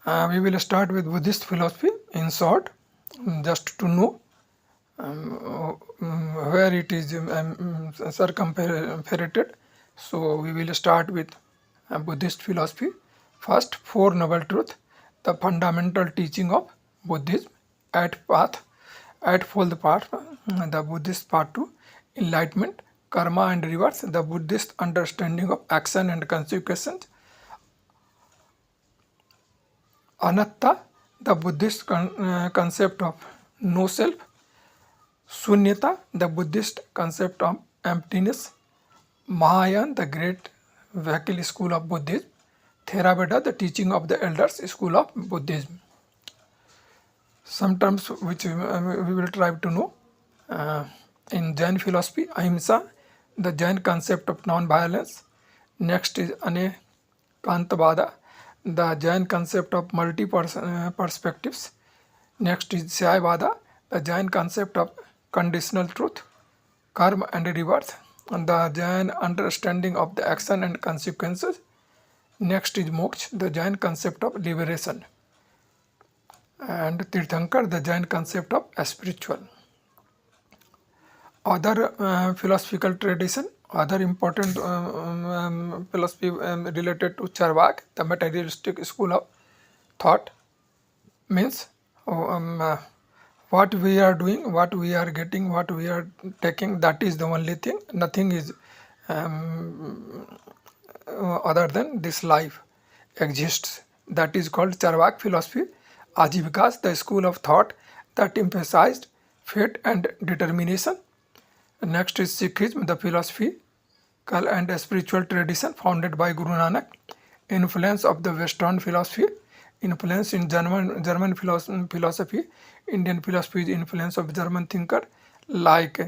We will start with Buddhist philosophy in short, just to know where it is circumferred. So we will start with Buddhist philosophy. First, Four Noble Truths, the fundamental teaching of Buddhism, Eightfold Path, the Buddhist Path to Enlightenment, Karma and Rewards, the Buddhist understanding of action and consequences, Anatta, the Buddhist concept of no self, Sunyata, the Buddhist concept of emptiness, Mahayana, the great vehicle school of Buddhism, Theravada, the teaching of the elders school of Buddhism. Some terms which we will try to know. In Jain philosophy, Ahimsa, the Jain concept of non-violence. Next is Anekantavada, the Jain concept of multi-perspectives. Next is Shyavada, the Jain concept of conditional truth, karma and rewards, and the Jain understanding of the action and consequences. Next is Moksha, the Jain concept of liberation. And Tirthankar, the Jain concept of spiritual. Other philosophical tradition, other important philosophy related to Charvak, the materialistic school of thought, means what we are doing, what we are getting, what we are taking, that is the only thing. Nothing is other than this life exists. That is called Charvak philosophy. Ajivikas, the school of thought that emphasized fate and determination. Next is Sikhism, the philosophical and spiritual tradition founded by Guru Nanak. Influence of the Western philosophy, influence in German philosophy, Indian philosophy is influence of German thinker like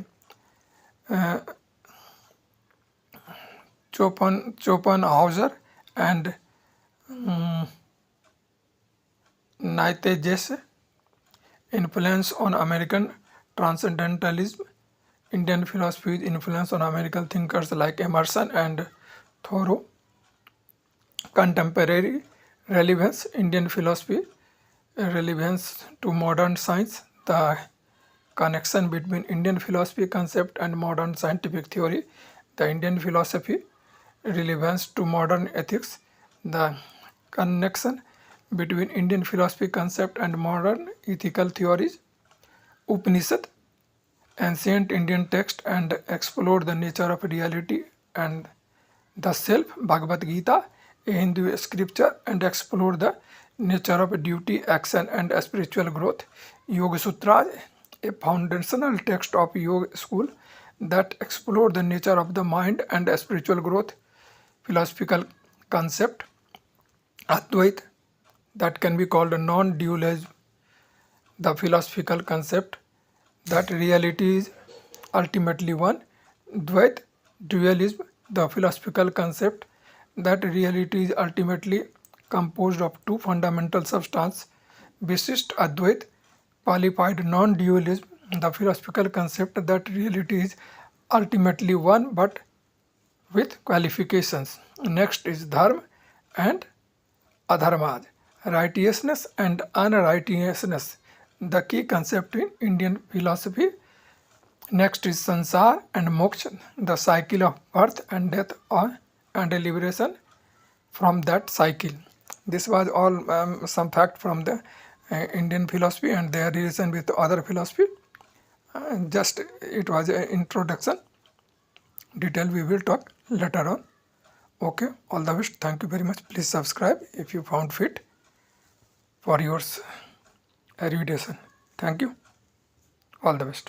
Schopenhauer and Nietzsche. Influence on American transcendentalism, Indian philosophy is influence on American thinkers like Emerson and Thoreau. Contemporary relevance, Indian philosophy relevance to modern science, the connection between Indian philosophy concept and modern scientific theory, the Indian philosophy relevance to modern ethics, the connection between Indian philosophy concept and modern ethical theories. Upanishad, ancient Indian text and explore the nature of reality and the self. Bhagavad Gita, a Hindu scripture and explore the nature of duty, action and spiritual growth. Yoga Sutras, a foundational text of yoga school that explore the nature of the mind and spiritual growth. Philosophical concept. Advait, that can be called a non-dualism, the philosophical concept that reality is ultimately one. Dvait, dualism, the philosophical concept that reality is ultimately composed of two fundamental substances. Vishisht Advait, qualified non-dualism, the philosophical concept that reality is ultimately one but with qualifications. Next is Dharma and Adharma, righteousness and unrighteousness, the key concept in Indian philosophy. Next is Sansar and Moksha, the cycle of birth and death and liberation from that cycle. This was all some fact from the Indian philosophy and their relation with other philosophy. Just it was an introduction. Detail we will talk later on. Okay, all the best. Thank you very much. Please subscribe if you found fit for your erudition. Thank you. All the best.